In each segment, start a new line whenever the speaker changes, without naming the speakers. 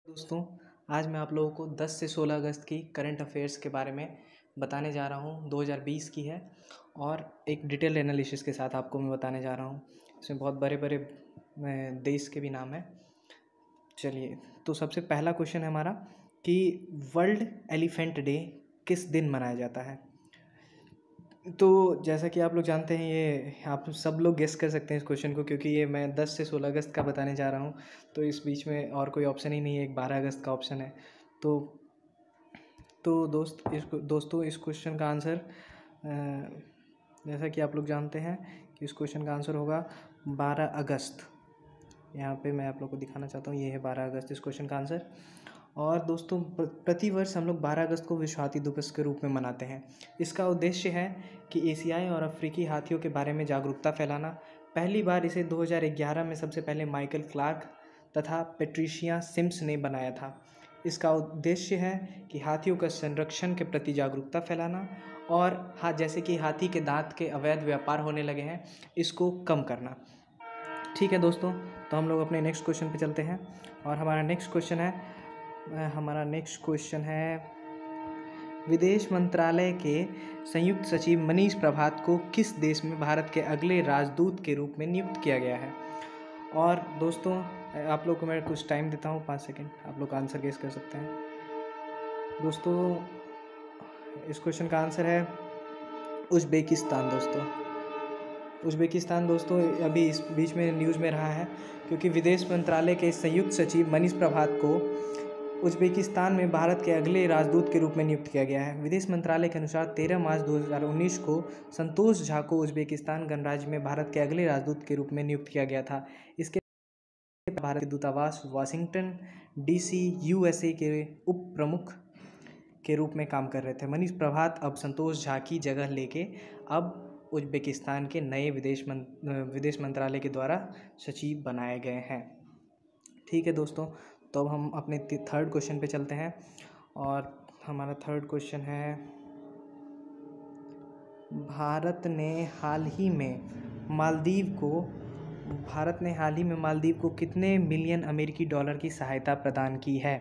दोस्तों, आज मैं आप लोगों को 10 से 16 अगस्त की करंट अफेयर्स के बारे में बताने जा रहा हूँ। 2020 की है और एक डिटेल एनालिसिस के साथ आपको मैं बताने जा रहा हूँ। इसमें बहुत बड़े बड़े देश के भी नाम हैं। चलिए, तो सबसे पहला क्वेश्चन है हमारा कि वर्ल्ड एलिफेंट डे किस दिन मनाया जाता है। तो जैसा कि आप लोग जानते हैं, ये आप सब लोग गेस कर सकते हैं इस क्वेश्चन को, क्योंकि ये मैं 10 से 16 अगस्त का बताने जा रहा हूँ। तो इस बीच में और कोई ऑप्शन ही नहीं है, एक 12 अगस्त का ऑप्शन है। तो दोस्तों इस क्वेश्चन का आंसर जैसा कि आप लोग जानते हैं कि इस क्वेश्चन का आंसर होगा 12 अगस्त। यहाँ पे मैं आप लोग को दिखाना चाहता हूँ, ये है 12 अगस्त इस क्वेश्चन का आंसर। और दोस्तों, प्रतिवर्ष हम लोग 12 अगस्त को विश्व हाथी दिवस के रूप में मनाते हैं। इसका उद्देश्य है कि एशियाई और अफ्रीकी हाथियों के बारे में जागरूकता फैलाना। पहली बार इसे 2011 में सबसे पहले माइकल क्लार्क तथा पेट्रिशिया सिम्स ने बनाया था। इसका उद्देश्य है कि हाथियों का संरक्षण के प्रति जागरूकता फैलाना और जैसे कि हाथी के दांत के अवैध व्यापार होने लगे हैं, इसको कम करना। ठीक है दोस्तों, तो हम लोग अपने नेक्स्ट क्वेश्चन पे चलते हैं। और हमारा नेक्स्ट क्वेश्चन है विदेश मंत्रालय के संयुक्त सचिव मनीष प्रभात को किस देश में भारत के अगले राजदूत के रूप में नियुक्त किया गया है। और दोस्तों, आप लोग को मैं कुछ टाइम देता हूँ, 5 सेकंड, आप लोग आंसर गेस कर सकते हैं। दोस्तों, इस क्वेश्चन का आंसर है उज़्बेकिस्तान। दोस्तों अभी इस बीच में न्यूज़ में रहा है, क्योंकि विदेश मंत्रालय के संयुक्त सचिव मनीष प्रभात को उज़्बेकिस्तान में भारत के अगले राजदूत के रूप में नियुक्त किया गया है। विदेश मंत्रालय के अनुसार 13 मार्च 2019 को संतोष झा को उज़्बेकिस्तान गणराज्य में भारत के अगले राजदूत के रूप में नियुक्त किया गया था। इसके भारत के दूतावास वाशिंगटन DC USA के उप प्रमुख के रूप में काम कर रहे थे। मनीष प्रभात अब संतोष झा की जगह लेके अब उज़्बेकिस्तान के नए विदेश मंत्रालय के द्वारा सचिव बनाए गए हैं। ठीक है दोस्तों, तो अब हम अपने थर्ड क्वेश्चन पे चलते हैं। और हमारा थर्ड क्वेश्चन है भारत ने हाल ही में मालदीव को कितने मिलियन अमेरिकी डॉलर की सहायता प्रदान की है।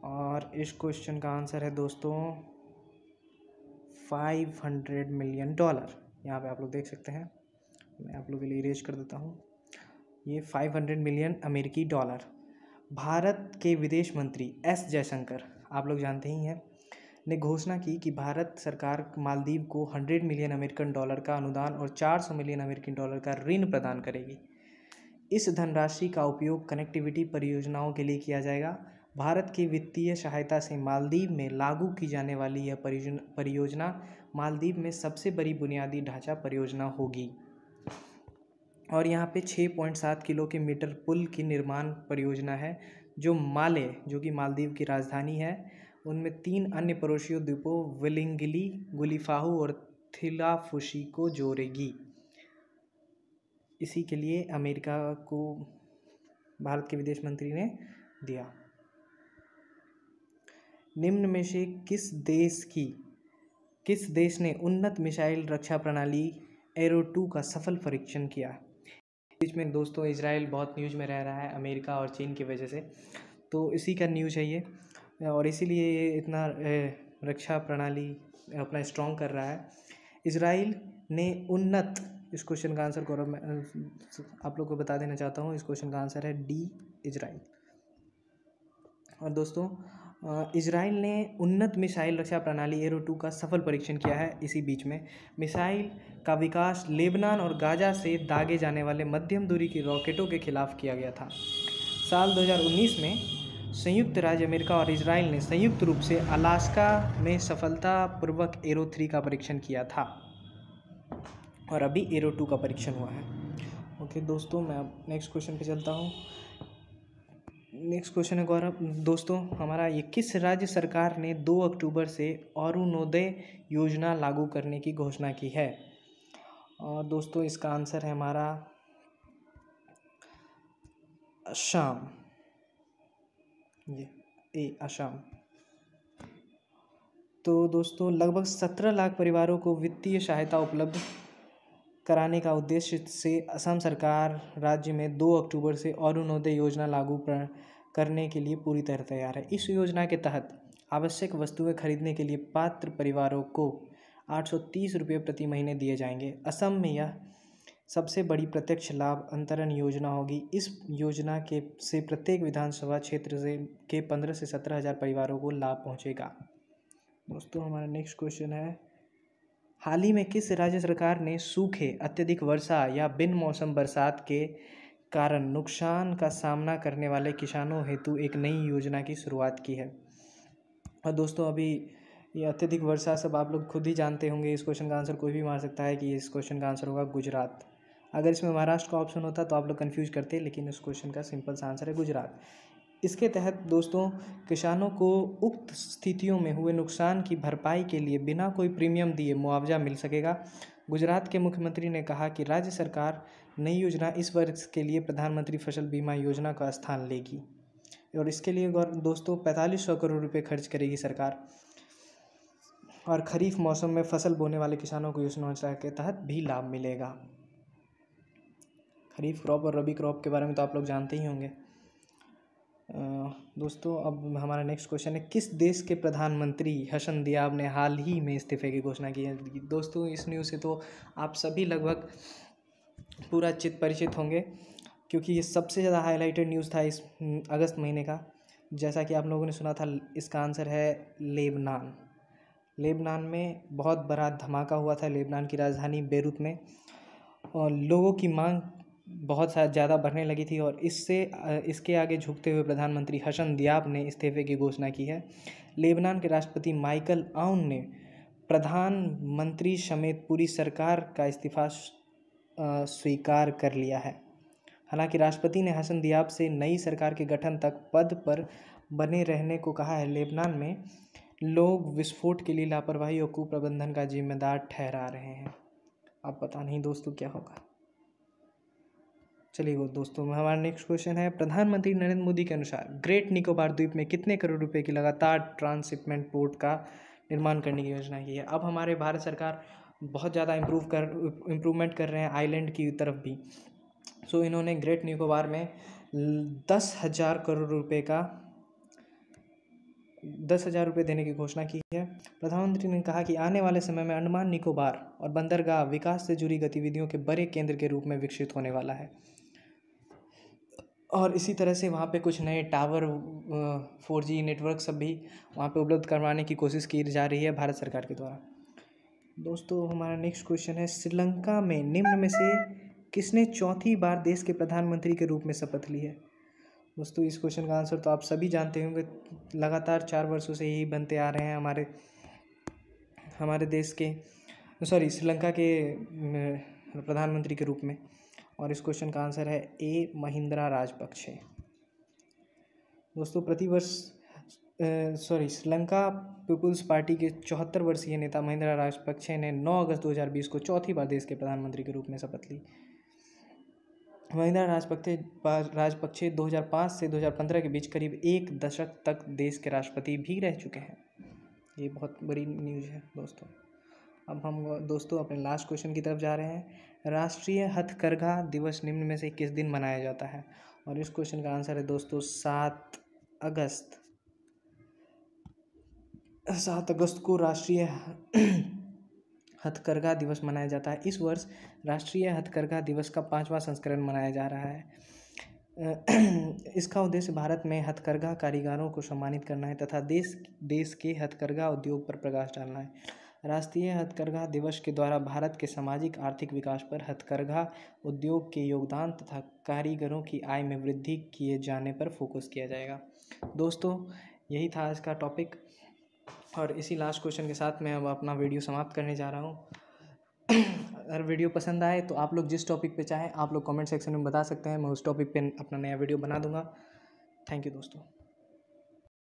और इस क्वेश्चन का आंसर है दोस्तों $500 मिलियन। यहाँ पे आप लोग देख सकते हैं, मैं आप लोगों के लिए इरेज कर देता हूँ। ये 500 मिलियन अमेरिकी डॉलर। भारत के विदेश मंत्री S जयशंकर, आप लोग जानते ही हैं, ने घोषणा की कि भारत सरकार मालदीव को 100 मिलियन अमेरिकन डॉलर का अनुदान और 400 मिलियन अमेरिकन डॉलर का ऋण प्रदान करेगी। इस धनराशि का उपयोग कनेक्टिविटी परियोजनाओं के लिए किया जाएगा। भारत की वित्तीय सहायता से मालदीव में लागू की जाने वाली यह परियोजना मालदीव में सबसे बड़ी बुनियादी ढांचा परियोजना होगी। और यहाँ पे 6.7 किलोमीटर पुल की निर्माण परियोजना है, जो कि मालदीव की राजधानी है, उनमें 3 अन्य पड़ोसी द्वीपों विलिंगिली, गुलिफाहू और थिलाफुशी को जोड़ेगी। इसी के लिए अमेरिका को भारत के विदेश मंत्री ने दिया। निम्न में से किस देश ने उन्नत मिसाइल रक्षा प्रणाली एरो 2 का सफल परीक्षण किया। बीच में दोस्तों इजराइल बहुत न्यूज़ में रह रहा है अमेरिका और चीन की वजह से, तो इसी का न्यूज़ है ये, और इसीलिए ये इतना रक्षा प्रणाली अपना स्ट्रॉन्ग कर रहा है। इजराइल ने इस क्वेश्चन का आंसर मैं आप लोग को बता देना चाहता हूँ। इस क्वेश्चन का आंसर है D, इजराइल। और दोस्तों, इजराइल ने उन्नत मिसाइल रक्षा प्रणाली एरो 2 का सफल परीक्षण किया है। इसी बीच में मिसाइल का विकास लेबनान और गाजा से दागे जाने वाले मध्यम दूरी की रॉकेटों के खिलाफ किया गया था। साल 2019 में संयुक्त राज्य अमेरिका और इजराइल ने संयुक्त रूप से अलास्का में सफलतापूर्वक एरो 3 का परीक्षण किया था, और अभी एरो 2 का परीक्षण हुआ है। ओके दोस्तों, मैं अब नेक्स्ट क्वेश्चन पे चलता हूँ। नेक्स्ट क्वेश्चन है गौरव दोस्तों हमारा, ये किस राज्य सरकार ने 2 अक्टूबर से अरुणोदय योजना लागू करने की घोषणा की है। और दोस्तों, इसका आंसर है हमारा असम। असम। तो दोस्तों, लगभग 17 लाख परिवारों को वित्तीय सहायता उपलब्ध कराने का उद्देश्य से असम सरकार राज्य में 2 अक्टूबर से अरुणोदय योजना लागू करने के लिए पूरी तरह तैयार है। इस योजना के तहत आवश्यक वस्तुएं खरीदने के लिए पात्र परिवारों को 830 रुपये प्रति महीने दिए जाएंगे। असम में यह सबसे बड़ी प्रत्यक्ष लाभ अंतरण योजना होगी। इस योजना के से प्रत्येक विधानसभा क्षेत्र से के 15 से 17 हज़ार परिवारों को लाभ पहुंचेगा। दोस्तों हमारा नेक्स्ट क्वेश्चन है, हाल ही में किस राज्य सरकार ने सूखे, अत्यधिक वर्षा या बिन मौसम बरसात के कारण नुकसान का सामना करने वाले किसानों हेतु एक नई योजना की शुरुआत की है? और दोस्तों अभी ये अत्यधिक वर्षा सब आप लोग खुद ही जानते होंगे। इस क्वेश्चन का आंसर कोई भी मार सकता है कि इस क्वेश्चन का आंसर होगा गुजरात। अगर इसमें महाराष्ट्र का ऑप्शन होता तो आप लोग कंफ्यूज करते, लेकिन इस क्वेश्चन का सिंपल सा आंसर है गुजरात। इसके तहत दोस्तों किसानों को उक्त स्थितियों में हुए नुकसान की भरपाई के लिए बिना कोई प्रीमियम दिए मुआवजा मिल सकेगा। गुजरात के मुख्यमंत्री ने कहा कि राज्य सरकार नई योजना इस वर्ष के लिए प्रधानमंत्री फसल बीमा योजना का स्थान लेगी और इसके लिए दोस्तों 4500 करोड़ रुपए खर्च करेगी सरकार। और खरीफ मौसम में फसल बोने वाले किसानों को योजना के तहत भी लाभ मिलेगा। खरीफ क्रॉप और रबी क्रॉप के बारे में तो आप लोग जानते ही होंगे। दोस्तों अब हमारा नेक्स्ट क्वेश्चन है, किस देश के प्रधानमंत्री हसन दियाब ने हाल ही में इस्तीफे की घोषणा की है? दोस्तों इस न्यूज़ से तो आप सभी लगभग पूरा परिचित होंगे, क्योंकि ये सबसे ज़्यादा हाईलाइटेड न्यूज़ था इस अगस्त महीने का। जैसा कि आप लोगों ने सुना था, इसका आंसर है लेबनान। लेबनान में बहुत बड़ा धमाका हुआ था लेबनान की राजधानी बेरूत में, और लोगों की मांग बहुत ज़्यादा बढ़ने लगी थी और इसके आगे झुकते हुए प्रधानमंत्री हसन दियाब ने इस्तीफे की घोषणा की है। लेबनान के राष्ट्रपति माइकल आउन ने प्रधानमंत्री समेत पूरी सरकार का इस्तीफा स्वीकार कर लिया है। हालांकि राष्ट्रपति ने हसन दियाब से नई सरकार के गठन तक पद पर बने रहने को कहा है। लेबनान में लोग विस्फोट के लिए लापरवाही और कुप्रबंधन का जिम्मेदार ठहरा रहे हैं। अब पता नहीं दोस्तों क्या होगा। चलिए दोस्तों हमारा नेक्स्ट क्वेश्चन है, प्रधानमंत्री नरेंद्र मोदी के अनुसार ग्रेट निकोबार द्वीप में कितने करोड़ रुपए की लगातार ट्रांसशिपमेंट पोर्ट का निर्माण करने की योजना की है? अब हमारे भारत सरकार बहुत ज़्यादा इम्प्रूवमेंट कर रहे हैं आइलैंड की तरफ भी। सो इन्होंने ग्रेट निकोबार में 10,000 करोड़ रुपए का 10,000 रुपये देने की घोषणा की है। प्रधानमंत्री ने कहा कि आने वाले समय में अंडमान निकोबार और बंदरगाह विकास से जुड़ी गतिविधियों के बड़े केंद्र के रूप में विकसित होने वाला है और इसी तरह से वहाँ पे कुछ नए टावर 4G नेटवर्क सब भी वहाँ पे उपलब्ध करवाने की कोशिश की जा रही है भारत सरकार के द्वारा। दोस्तों हमारा नेक्स्ट क्वेश्चन है, श्रीलंका में निम्न में से किसने चौथी बार देश के प्रधानमंत्री के रूप में शपथ ली है? दोस्तों इस क्वेश्चन का आंसर तो आप सभी जानते होंगे, लगातार 4 वर्षों से यही बनते आ रहे हैं हमारे देश के श्रीलंका के प्रधानमंत्री के रूप में। और इस क्वेश्चन का आंसर है ए महिंद्रा राजपक्षे। दोस्तों प्रतिवर्ष श्रीलंका पीपुल्स पार्टी के 74 वर्षीय नेता महिंद्रा राजपक्षे ने 9 अगस्त 2020 को चौथी बार देश के प्रधानमंत्री के रूप में शपथ ली। महिंद्रा राजपक्षे 2005 से 2015 के बीच करीब 1 दशक तक देश के राष्ट्रपति भी रह चुके हैं। ये बहुत बड़ी न्यूज़ है दोस्तों। अब हम दोस्तों अपने लास्ट क्वेश्चन की तरफ जा रहे हैं, राष्ट्रीय हथकरघा दिवस निम्न में से किस दिन मनाया जाता है? और इस क्वेश्चन का आंसर है दोस्तों 7 अगस्त को राष्ट्रीय हथकरघा दिवस मनाया जाता है। इस वर्ष राष्ट्रीय हथकरघा दिवस का 5वां संस्करण मनाया जा रहा है। इसका उद्देश्य भारत में हथकरघा कारीगरों को सम्मानित करना है तथा देश के हथकरघा उद्योग पर प्रकाश डालना है। राष्ट्रीय हथकरघा दिवस के द्वारा भारत के सामाजिक आर्थिक विकास पर हथकरघा उद्योग के योगदान तथा कारीगरों की आय में वृद्धि किए जाने पर फोकस किया जाएगा। दोस्तों यही था आज का टॉपिक और इसी लास्ट क्वेश्चन के साथ मैं अब अपना वीडियो समाप्त करने जा रहा हूँ। अगर वीडियो पसंद आए तो आप लोग जिस टॉपिक पे चाहें आप लोग कमेंट सेक्शन में बता सकते हैं, मैं उस टॉपिक पे अपना नया वीडियो बना दूँगा। थैंक यू दोस्तों।